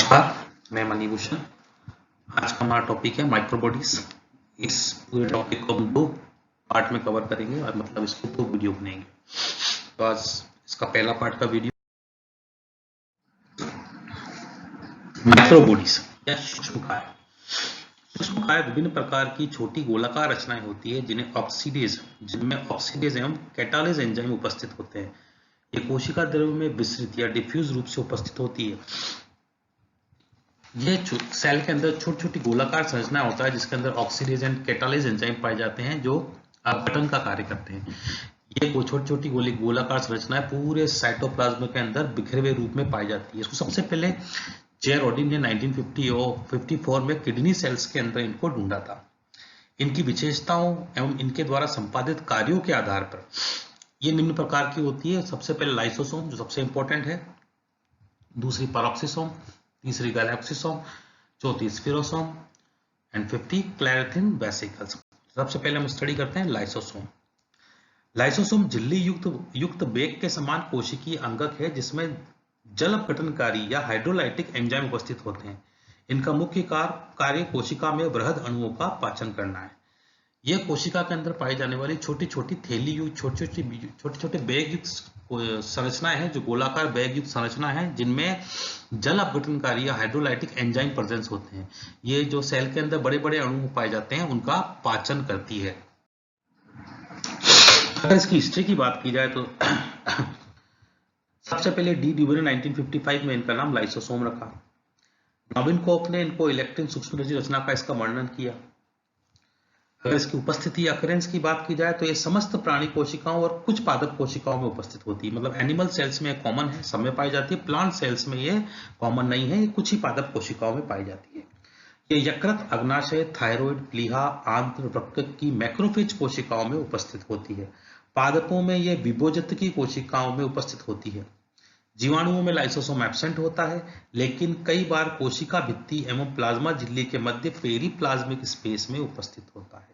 नमस्कार, मैं मणिभूषण। आज का हमारा टॉपिक है माइक्रोबॉडीज। इस पूरे टॉपिक को हम दो पार्ट में कवर करेंगे और मतलब इसको दो वीडियो बनेंगे। तो आज इसका पहला पार्ट का वीडियो माइक्रोबॉडीज या सूक्ष्मकाय। सूक्ष्मकाय विभिन्न प्रकार की छोटी गोलाकार रचनाएं होती है जिनमें ऑक्सीडेज एवं कैटालेज एंजाइम उपस्थित होते हैं। ये कोशिका द्रव्य में विस्तृत या डिफ्यूज रूप से उपस्थित होती है। ये सेल के अंदर छोटी छोटी गोलाकार संरचना होता है जिसके अंदर ऑक्सीडेज एंड कैटालेज एंजाइम पाए जाते हैं जो अपघटन का कार्य करते हैं। ये छोटी छोटी गोलाकार संरचनाएं पूरे साइटोप्लाज्म के अंदर बिखरे हुए रूप में पाई जाती है। इसको सबसे पहले जे रॉडिन ने 1950 और 54 में किडनी सेल्स के अंदर इनको ढूंढा था। इनकी विशेषताओं एवं इनके द्वारा संपादित कार्यों के आधार पर ये निम्न प्रकार की होती है। सबसे पहले लाइसोसोम जो सबसे इंपॉर्टेंट है, दूसरी पैरोक्सिसोम, तीसरी गैलेक्सिसोम, चौथी स्पिरोसोम एंड 50 क्लेरेथिन वेसिकल्स। सबसे पहले हम स्टडी करते हैं लाइसोसोम। लाइसोसोम झिल्ली युक्त बेग के समान कोशिकीय अंगक है जिसमें जल अपघटनकारी या हाइड्रोलाइटिक एंजाइम उपस्थित होते हैं। इनका मुख्य कार्य कोशिका में वृहद अणुओं का पाचन करना है। यह कोशिका के अंदर पाई जाने वाली छोटी छोटी थैली युक्त छोटे छोटे बैग युक्त संरचनाएं हैं जो गोलाकार बैग युक्त संरचना है जिनमें जल अपघटनकारी या हाइड्रोलाइटिक एंजाइम प्रेजेंस होते हैं। ये जो सेल के अंदर बड़े बड़े अणु पाए जाते हैं उनका पाचन करती है। अगर इसकी हिस्ट्री की बात की जाए तो सबसे पहले डी ड्यूबे ने 1955 में इनका नाम लाइसोसोम रखा। नॉबिन कोप ने इनको इलेक्ट्रिन सूक्ष्म रचना का इसका वर्णन किया। अगर इसकी उपस्थिति अकरेंस की बात की जाए तो ये समस्त प्राणी कोशिकाओं और कुछ पादप कोशिकाओं में उपस्थित होती है। मतलब एनिमल सेल्स में कॉमन है, सब में पाई जाती है। प्लांट सेल्स में ये कॉमन नहीं है, ये कुछ ही पादप कोशिकाओं में पाई जाती है। ये यकृत, अग्नाशय, थायराइड, प्लीहा, आंत्र, वृक्क की मैक्रोफेज कोशिकाओं में उपस्थित होती है। पादपों में ये विभोजत की कोशिकाओं में उपस्थित होती है। जीवाणुओं में लाइसोसोम एब्सेंट होता है, लेकिन कई बार कोशिका भित्ति एवं प्लाज्मा झिल्ली के मध्य पेरीप्लाज्मिक स्पेस में उपस्थित होता है।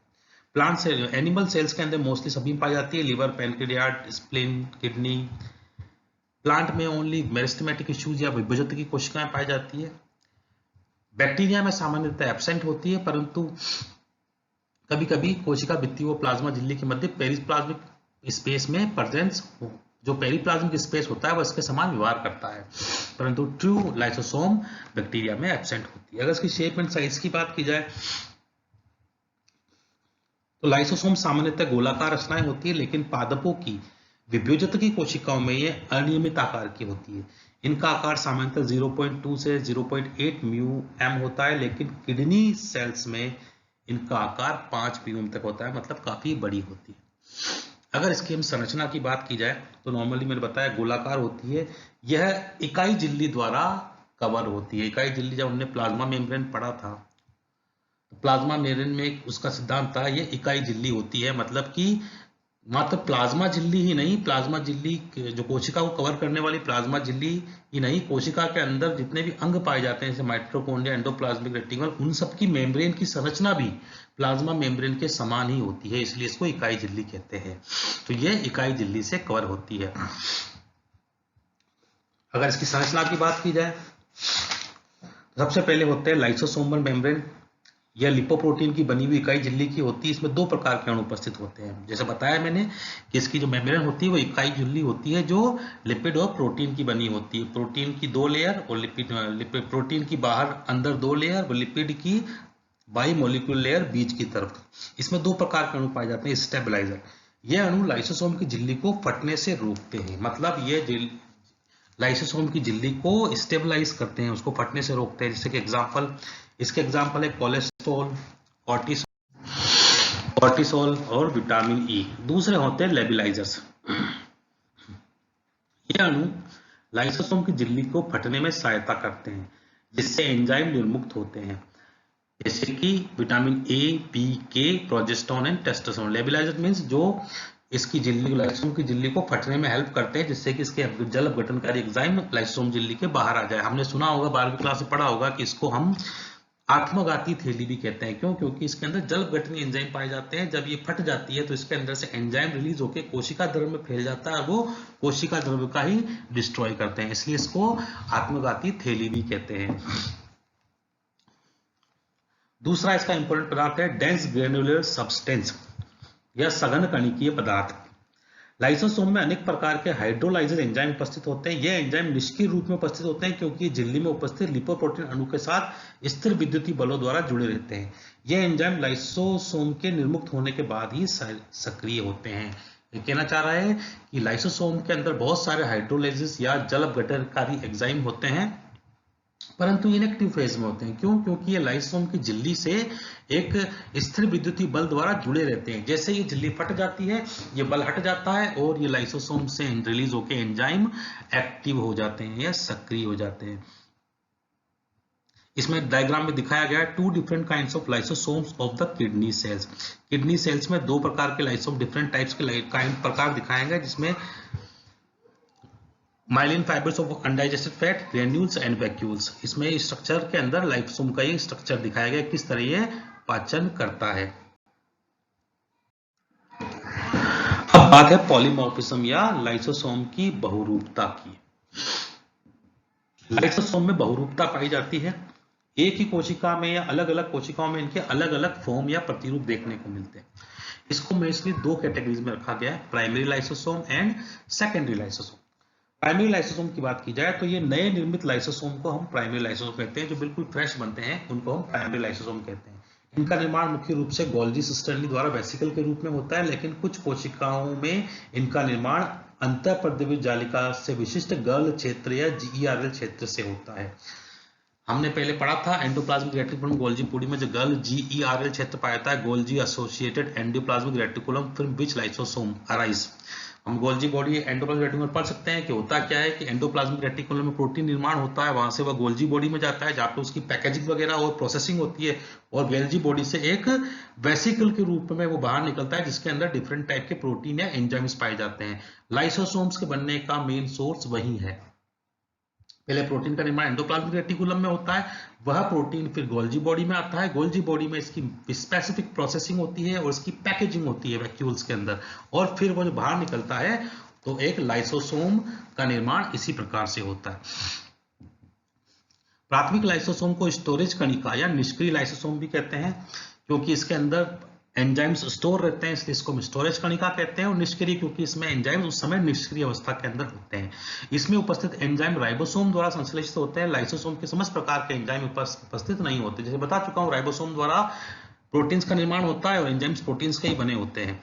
प्लांट सेल, एनिमल सेल्स के अंदर मोस्टली सभी पाई जाती है, लिवर, पैनक्रियाट, स्प्लीन, किडनी। प्लांट में ओनली मेरिस्टेमेटिक टिश्यूज या विभजक की कोशिकाएं पाई जाती है। बैक्टीरिया में सामान्यतः एब्सेंट होती है, परंतु कभी कभी कोशिका भित्ति व प्लाज्मा झिल्ली के मध्य पेरीप्लाज्मिक स्पेस में प्रेजेंस जो पेरीप्लाज्मिक स्पेस होता है वह इसके समान व्यवहार करता है, परंतु ट्रू लाइसोसोम बैक्टीरिया में एब्सेंट होती है। अगर इसकी शेप एंड साइज की बात की जाए तो लाइसोसोम सामान्यतः गोलाकार रचनाएं होती है, लेकिन पादपों की विभोजक की कोशिकाओं में ये अनियमित आकार की होती है। इनका आकार सामान्यतः 0.2 से 0.8 म्यू एम होता है, लेकिन किडनी सेल्स में इनका आकार 5 म्यू एम तक होता है, मतलब काफी बड़ी होती है। अगर इसकी हम संरचना की बात की जाए तो नॉर्मली मैंने बताया गोलाकार होती है। यह इकाई झिल्ली द्वारा कवर होती है। इकाई झिल्ली जब हमने प्लाज्मा मेम्ब्रेन पढ़ा था, प्लाज्मा मेम्ब्रेन में उसका सिद्धांत था ये इकाई झिल्ली होती है, मतलब कि मात्र प्लाज्मा झिल्ली ही नहीं, प्लाज्मा झिल्ली जो कोशिका को कवर करने वाली प्लाज्मा झिल्ली ही नहीं, कोशिका के अंदर जितने भी अंग पाए जाते हैं जैसे माइटोकॉन्ड्रिया, एंडोप्लाज्मिक रेटिकुलम, उन सब की मेम्ब्रेन की संरचना भी प्लाज्मा मेम्ब्रेन के समान ही होती है, इसलिए इसको इकाई झिल्ली कहते हैं। तो ये इकाई झिल्ली से कवर होती है। अगर इसकी संरचना की बात की जाए सबसे पहले होते हैं लाइसोसोमल मेम्ब्रेन। यह लिपोप्रोटीन की बनी हुई इकाई झिल्ली की होती है। इसमें दो प्रकार के अणु उपस्थित होते हैं। जैसे बताया मैंने कि इसकी जो मेम्ब्रेन होती है वो इकाई झिल्ली होती है जो लिपिड और प्रोटीन की बनी होती है। प्रोटीन की 2 लेयर और लिपिड प्रोटीन की बाहर अंदर 2 लेयर और लिपिड की बाइमोलिक्यूलर लेयर बीच की तरफ। इसमें दो प्रकार के अणु पाए जाते हैं। स्टेबलाइजर, यह अणु लाइसोसोम की झिल्ली को फटने से रोकते हैं, मतलब ये लाइसोसोम की झिल्ली को स्टेबलाइज करते हैं, उसको फटने से रोकते हैं। जैसे कि इसके एग्जाम्पल है कोलेस्ट्रॉल, कॉर्टिसोल और विटामिन ई। दूसरे होते हैं लेबिलाइजर्स। ये अणु लाइसोसोम की झिल्ली को फटने में सहायता करते हैं जिससे एंजाइम निर्मुक्त होते हैं, जैसे कि विटामिन ए, बी, के, प्रोजेस्टेरोन एंड टेस्टोस्टेरोन। लेबिलाइजर मींस जो इसकी झिल्ली लाइसोसोम की झिल्ली को फटने में हेल्प करते हैं जिससे कि इसके जल अपघटनकारी एंजाइम लाइसोसोम झिल्ली के बाहर आ जाए। हमने सुना होगा, 12वीं क्लास में पढ़ा होगा कि इसको हम आत्मघाती थैली भी कहते हैं। क्यों? क्योंकि इसके अंदर जल गठनीय एंजाइम पाए जाते हैं। जब ये फट जाती है तो इसके अंदर से एंजाइम रिलीज होकर कोशिका द्रव्य में फैल जाता है, वो कोशिका द्रव्य का ही डिस्ट्रॉय करते हैं, इसलिए इसको आत्मघाती थैली भी कहते हैं। दूसरा इसका इंपॉर्टेंट पदार्थ है डेंस ग्रेनुलर सब्सटेंस या सघन कणिकीय पदार्थ। लाइसोसोम में अनेक प्रकार के हाइड्रोलाइजेज एंजाइम उपस्थित होते हैं। ये एंजाइम निष्क्रिय रूप में उपस्थित होते हैं क्योंकि झिल्ली में उपस्थित लिपोप्रोटीन अणु के साथ स्थिर विद्युतीय बलों द्वारा जुड़े रहते हैं। ये एंजाइम लाइसोसोम के निर्मुक्त होने के बाद ही सक्रिय होते हैं। ये कहना चाह रहा है कि लाइसोसोम के अंदर बहुत सारे हाइड्रोलाइजेज या जल अपघटनकारी एंजाइम होते हैं, परंतु इनएक्टिव फेज में होते हैं। क्यों? क्योंकि ये लाइसोसोम की झिल्ली से एक स्थिर विद्युतीय बल द्वारा जुड़े रहते हैं। जैसे ये झिल्ली फट जाती है, ये बल हट जाता है और ये लाइसोसोम से रिलीज होकर एंजाइम एक्टिव हो जाते हैं या सक्रिय हो जाते हैं। इसमें डायग्राम में दिखाया गया है 2 different kinds of lysosomes of the kidney cells. Kidney cells में 2 प्रकार के लाइसोसोम, डिफरेंट टाइप्स के प्रकार दिखाए गए, जिसमें myelin fibres of undigested fat, granules and vacuoles. इसमें स्ट्रक्चर के अंदर लाइसोसोम का ये स्ट्रक्चर दिखाया गया, किस तरह ये पाचन करता है। अब बात है पॉलीमॉर्फिज्म या लाइसोसोम की बहुरूपता की। लाइसोसोम में बहुरूपता पाई जाती है। एक ही कोशिका में या अलग अलग कोशिकाओं में इनके अलग अलग फॉर्म या प्रतिरूप देखने को मिलते हैं। इसको मोस्टली 2 कैटेगरीज में रखा गया है, primary lysosome and secondary lysosome. Primary lysosome की बात की जाए तो ये नए निर्मित लाइसोसोम को हम प्राइमरी लाइसोसोम कहते हैं। जो बिल्कुल फ्रेश बनते हैं उनको हम प्राइमरी लाइसोसोम कहते हैं। इनका निर्माण मुख्य रूप से गोल्जी सिस्टर्नी द्वारा वेसिकल के रूप में होता है, लेकिन कुछ कोशिकाओं में इनका निर्माण अंतःप्रद्रवित जालिका से विशिष्ट गर्ल क्षेत्र या GERL क्षेत्र से होता है। हमने पहले पढ़ा था एंडोप्लाज्मिक रेटिकुलम गोल्जी पूरी में जो गर्ल GERL क्षेत्र पाया जाता है, Golgi associated endoplasmic reticulum from which lysosome arise. हम गोल्जी बॉडी एंडोप्लाज्मिक रेटिकुलम पढ़ सकते हैं कि होता क्या है कि एंडोप्लाज्मिक रेटिकुलम में प्रोटीन निर्माण होता है, वहां से वह गोल्जी बॉडी में जाता है जहाँ पे उसकी पैकेजिंग वगैरह और प्रोसेसिंग होती है, और गोल्जी बॉडी से एक वेसिकल के रूप में वो बाहर निकलता है जिसके अंदर डिफरेंट टाइप के प्रोटीन या एंजाइम्स पाए जाते हैं। लाइसोसोम्स के बनने का मेन सोर्स वही है। पहले प्रोटीन का निर्माण एंडोप्लाज्मिक रेटिकुलम में होता है, वह प्रोटीन फिर गोल्जी बॉडी में आता है। गोल्जी बॉडी में इसकी स्पेसिफिक प्रोसेसिंग होती है और इसकी पैकेजिंग होती है वैक्यूल्स के अंदर, और फिर वो जो बाहर निकलता है तो एक लाइसोसोम का निर्माण इसी प्रकार से होता है। प्राथमिक लाइसोसोम को स्टोरेज कणिका या निष्क्रिय लाइसोसोम भी कहते हैं, क्योंकि इसके अंदर एंजाइम्स स्टोर रहते हैं, इसलिए इसको हम स्टोरेज कणिका कहते हैं। और निष्क्रिय क्योंकि इसमें एंजाइम्स उस समय निष्क्रिय अवस्था के अंदर होते हैं। इसमें उपस्थित एंजाइम राइबोसोम द्वारा संश्लेषित होते हैं। लाइसोसोम के समस्त प्रकार के एंजाइम उपस्थित नहीं होते। जैसे बता चुका हूं, राइबोसोम द्वारा प्रोटीन्स का निर्माण होता है और एंजाइम्स प्रोटीन्स के ही बने होते हैं।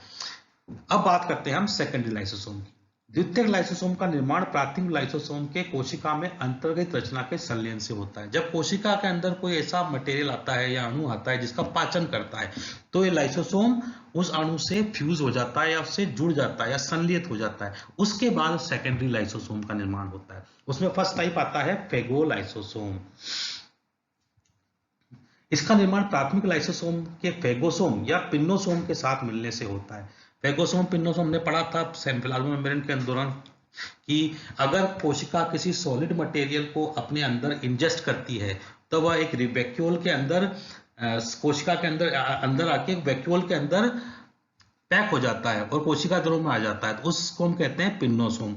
अब बात करते हैं हम सेकेंडरी लाइसोसोम की। द्वितीयक लाइसोसोम का निर्माण प्राथमिक लाइसोसोम के कोशिका में अंतर्गत रचना के संलयन से होता है। जब कोशिका के अंदर कोई ऐसा मटेरियल आता है या अणु आता है जिसका पाचन करता है, तो ये लाइसोसोम उस अणु से फ्यूज हो जाता है या उससे जुड़ जाता है या संलयित हो जाता है। उसके बाद सेकेंडरी लाइसोसोम का निर्माण होता है। उसमें फर्स्ट टाइप आता है फेगोलाइसोसोम। इसका निर्माण प्राथमिक लाइसोसोम के फेगोसोम या पिन्नोसोम के साथ मिलने से होता है। फेगोसोम पिन्नोसोम हमने पढ़ा था प्लाज्मा मेम्ब्रेन के दौरान कि अगर कोशिका किसी सॉलिड मटेरियल को अपने अंदर इंजेस्ट करती है तो वह एक वैक्यूल के अंदर कोशिका के अंदर आके वैक्यूल के अंदर पैक हो जाता है और कोशिका द्रव्य में आ जाता है, तो उसको हम कहते हैं पिन्नोसोम,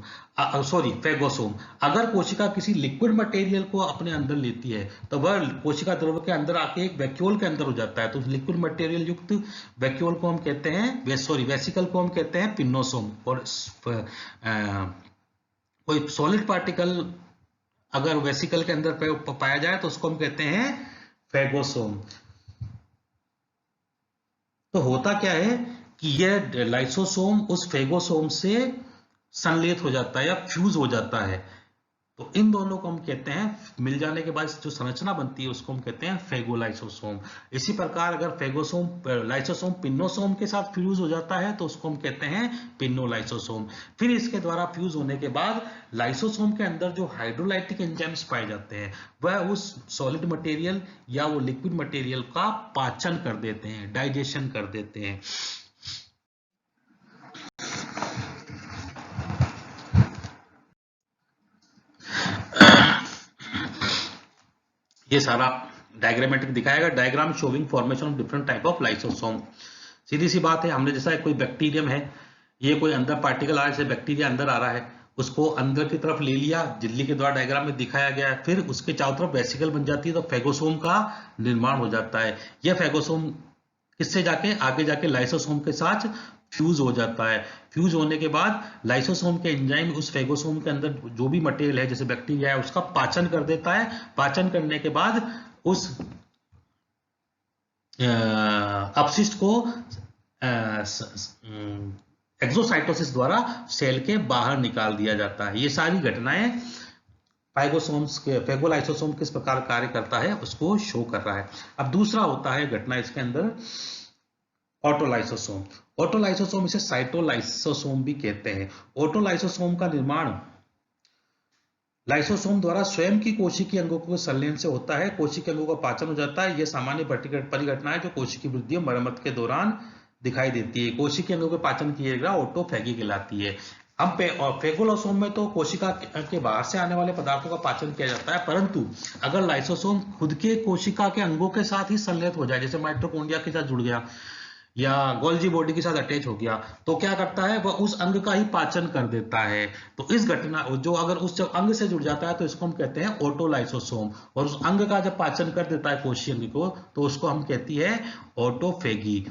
फेगोसोम। अगर कोशिका किसी लिक्विड मटेरियल को अपने अंदर लेती है तो वह कोशिका द्रव्य के अंदर आके एक वैक्यूल के अंदर हो जाता है, तो लिक्विड मटेरियल युक्त वैक्यूल को हम कहते हैं वेसिकल को हम कहते हैं पिन्नोसोम। और कोई सॉलिड पार्टिकल अगर वेसिकल के अंदर पाया जाए तो उसको हम कहते हैं फेगोसोम। तो होता क्या है कि यह लाइसोसोम उस फेगोसोम से संलयित हो जाता है या फ्यूज हो जाता है। तो इन दोनों को हम कहते हैं, मिल जाने के बाद जो संरचना बनती है उसको हम कहते हैं फेगोलाइसोसोम। इसी प्रकार अगर लाइसोसोम पिन्नोसोम के साथ फ्यूज हो जाता है तो उसको हम कहते हैं पिन्नोलाइसोसोम। फिर इसके द्वारा फ्यूज होने के बाद लाइसोसोम के अंदर जो हाइड्रोलाइटिक एंजाइम्स पाए जाते हैं वह उस सॉलिड मटेरियल या वो लिक्विड मटेरियल का पाचन कर देते हैं, डाइजेशन कर देते हैं। ये सारा डायग्रामेटिक दिखाएगा, diagram showing formation of different type of lysosome. सीधी सी बात है, हमने जैसा कोई बैक्टीरियम है, ये कोई अंदर पार्टिकल आ रहा है, बैक्टीरिया अंदर आ रहा है, उसको अंदर की तरफ ले लिया, झिल्ली के द्वारा डायग्राम में दिखाया गया है, फिर उसके चारों तरफ वेसिकल बन जाती है, तो फेगोसोम का निर्माण हो जाता है। यह फेगोसोम किससे जाके आगे जाके लाइसोसोम के साथ फ्यूज हो जाता है। फ्यूज होने के बाद लाइसोसोम के एंजाइम उस फेगोसोम के अंदर जो भी मटेरियल है जैसे बैक्टीरिया है उसका पाचन कर देता है। पाचन करने के बाद उस अपशिष्ट को एक्सोसाइटोसिस द्वारा सेल के बाहर निकाल दिया जाता है। ये सारी घटनाएं फाइगोसोम्स के फेगोलाइसोसोम किस प्रकार कार्य करता है उसको शो कर रहा है। अब दूसरा होता है घटना इसके अंदर ऑटोलाइसोसोम। ऑटोलाइसोसोम इसे साइटोलाइसोसोम भी कहते हैं। ऑटोलाइसोसोम का निर्माण लाइसोसोम द्वारा स्वयं की कोशिकी अंगों के संलयन से होता है। कोशिकी अंगों का पाचन हो जाता है। यह सामान्य परिघटना है जो कोशिकी वृद्धि और मरम्मत के दौरान दिखाई देती है। कोशिकी अंगों के पाचन की क्रिया ऑटोफैगी कहलाती है। हम फेगोलाइसोम में तो कोशिका के बाहर से आने वाले पदार्थों का पाचन किया जाता है, परंतु अगर लाइसोसोम खुद के कोशिका के अंगों के साथ ही संलयित हो जाए, जैसे माइटोकॉन्ड्रिया के साथ जुड़ गया या गोल्जी बॉडी के साथ अटैच हो गया, तो क्या करता है वह उस अंग का ही पाचन कर देता है। तो इस घटना जो अगर उस अंग से जुड़ जाता है तो इसको हम कहते हैं ऑटोलाइसोसोम, और उस अंग का जब पाचन कर देता है कोशिका अंग को तो उसको हम कहती है ऑटोफेगी।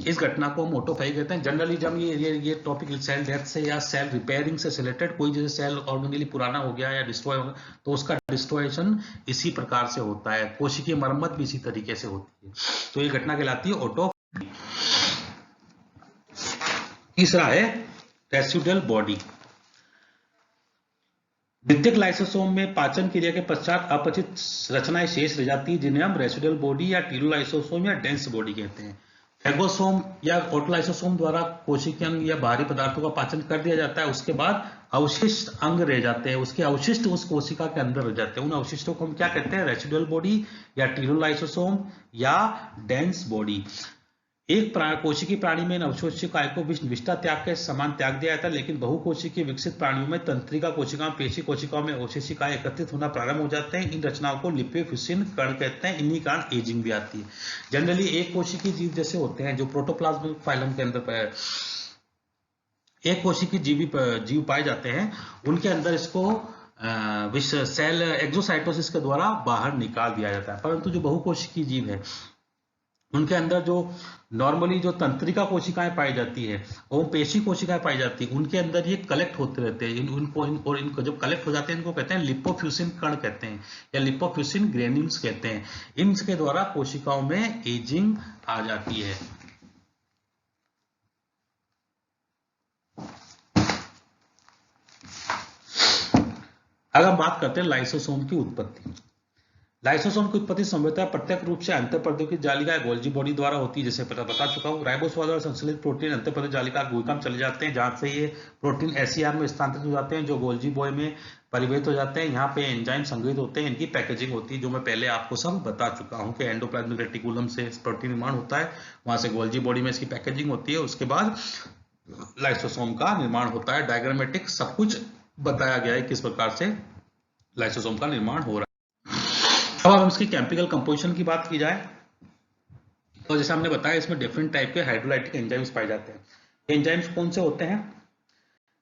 इस घटना को हम ऑटोफेगी कहते हैं। जनरली जब ये टॉपिक सेल डेथ से या सेल रिपेयरिंग से रिलेटेड, कोई जैसे सेल ऑर्गेनिकली पुराना हो गया या डिस्ट्रॉय हो गया तो उसका डिस्ट्रॉयशन इसी प्रकार से होता है। कोशिकीय मरम्मत भी इसी तरीके से होती है। तो ये घटना कहलाती है ऑटो। तीसरा है रेसिडुअल बॉडी। द्वितीयक लाइसोसोम में पाचन क्रिया के पश्चात अपचित रचनाएं शेष रह जाती है जिन्हें हम रेसिडुअल बॉडी या टीलोलाइसोसोम या डेंस बॉडी कहते हैं। फेगोसोम या ऑटोलाइसोसोम द्वारा कोशिकीय अंग या बाहरी पदार्थों का पाचन कर दिया जाता है। उसके बाद अवशिष्ट अंग रह जाते हैं, उसके अवशिष्ट उस कोशिका के अंदर रह जाते हैं। उन अवशिष्टों को हम क्या कहते हैं? रेसिडुअल बॉडी या टीलोलाइसोसोम या डेंस बॉडी। एक कोशिकीय प्राणी में अवशोष्य काय को विष्टा त्याग के समान त्याग दिया जाता है, लेकिन बहुकोशिकीय विकसित प्राणियों में तंत्रिका कोशिकाओं, पेशी कोशिकाओं में अवशेषी काय एकत्रित होना प्रारंभ हो जाते हैं। इन रचनाओं को लिपोफ्यूसिन कण कहते हैं। इन्हीं कारण एजिंग भी आती है। जनरली एक कोशिकीय जीव जैसे होते हैं जो प्रोटोप्लाज्मिक फाइलम के अंदर एक कोशिकीय जीव पाए जाते हैं, उनके अंदर इसको सेल एक्सोसाइटोसिस के द्वारा बाहर निकाल दिया जाता है। परंतु जो बहुकोशिकीय जीव है उनके अंदर जो नॉर्मली जो तंत्रिका कोशिकाएं पाई जाती है और पेशी कोशिकाएं पाई जाती है, उनके अंदर ये कलेक्ट होते रहते हैं। इनको जब कलेक्ट हो जाते हैं इनको कहते हैं लिपोफ्यूसिन कण कहते हैं या लिपोफ्यूसिन ग्रेन्यूल्स कहते हैं। इनके द्वारा कोशिकाओं में एजिंग आ जाती है। अगर हम बात करते हैं लाइसोसोम की उत्पत्ति। लाइसोसोम की उत्पत्ति संभवतः प्रत्यक्ष रूप से अंतःप्रद्योगिकी जालिका गोल्जी बॉडी द्वारा होती है, जैसे बता चुका हूँ। राइबोसोम द्वारा संश्लेषित प्रोटीन अंतःप्रद्योगिकी जालिका गुइकम चले जाते हैं, जहां से ये प्रोटीन एसईआर में स्थानांतरित हो जाते हैं, जो गोल्जी बॉय में परिवर्तित हो जाते हैं। यहाँ पे एंजाइम संग्रहित होते हैं, इनकी पैकेजिंग होती है, जो मैं पहले आपको सब बता चुका हूँ कि एंडोप्लाज्मिक रेटिकुलम से प्रोटीन निर्माण होता है, वहां से गोल्जी बॉडी में इसकी पैकेजिंग होती है, उसके बाद लाइसोसोम का निर्माण होता है। डायग्रामेटिक सब कुछ बताया गया है किस प्रकार से लाइसोसोम का निर्माण हो रहा है। अब हम इसकी केमिकल कंपोजिशन की बात की जाए तो जैसे हमने बताया इसमें डिफरेंट टाइप के हाइड्रोलाइटिक एंजाइम्स पाए जाते हैं। एंजाइम्स कौन से होते हैं?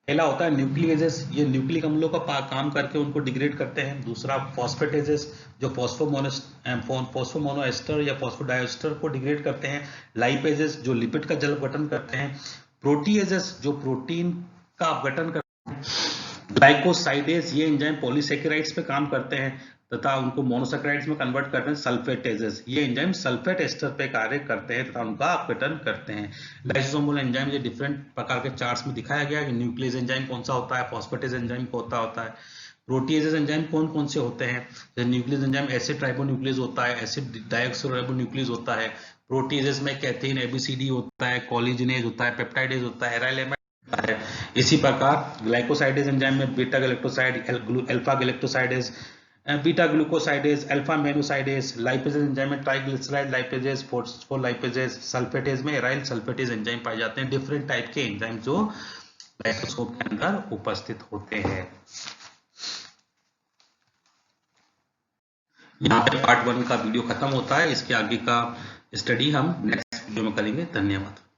पहला होता है न्यूक्लियेजेस, ये न्यूक्लिक अम्लों का काम करके उनको डिग्रेड करते हैं। दूसरा फॉस्फेटेजेस, जो फॉस्फोमोनोएस्टर या फॉस्फोडाइएस्टर को डिग्रेड करते हैं। लाइपेजेस, जो लिपिड का जल अपघटन करते हैं। प्रोटीएजेस, जो प्रोटीन का अपघटन करते हैं। ग्लाइकोसाइडेज, ये एंजाइम पॉलीसेकेराइड्स पे काम करते हैं तथा उनको मोनोसेकेराइड्स में कन्वर्ट करते हैं। सल्फेटेजेस, ये एंजाइम सल्फेट एस्टर पे कार्य करते हैं तथा उनका अपघटन करते हैं। लाइसोसोमल एंजाइम ये डिफरेंट प्रकार के चार्ट्स में दिखाया गया है कि न्यूक्लियस एंजाइम कौन सा होता है, फॉस्फेटेज एंजाइम कौन होता है, प्रोटीएजेस एंजाइम कौन कौन से होते हैं। जैसे न्यूक्लियस एंजाइम एसिड ट्राइबोन्यूक्लियस होता है, एसिड डाइऑक्सोराइबोन्यूक्लियस होता है। प्रोटीएजेस में कैथीन, एबीसीडी होता है, कोलिजिनेज होता है, पेप्टाइडेज होता है, एराइलेमाइड होता है। इसी प्रकार ग्लाइकोसाइडेज एंजाइम में beta galactoside, alpha galactosidase, beta glucosidase, alpha mannosidase. Lipases enzyme में ट्राइग्लिसराइड लाइपेजेज, फॉस्फोलाइपेजेज। सल्फेटेज में एराइल सल्फेटेज एंजाइम पाए जाते हैं। डिफरेंट टाइप के एंजाइम जो लाइसोसोम के अंदर उपस्थित होते हैं। यहाँ पे पार्ट 1 का वीडियो खत्म होता है। इसके आगे का स्टडी हम नेक्स्ट वीडियो में करेंगे। धन्यवाद।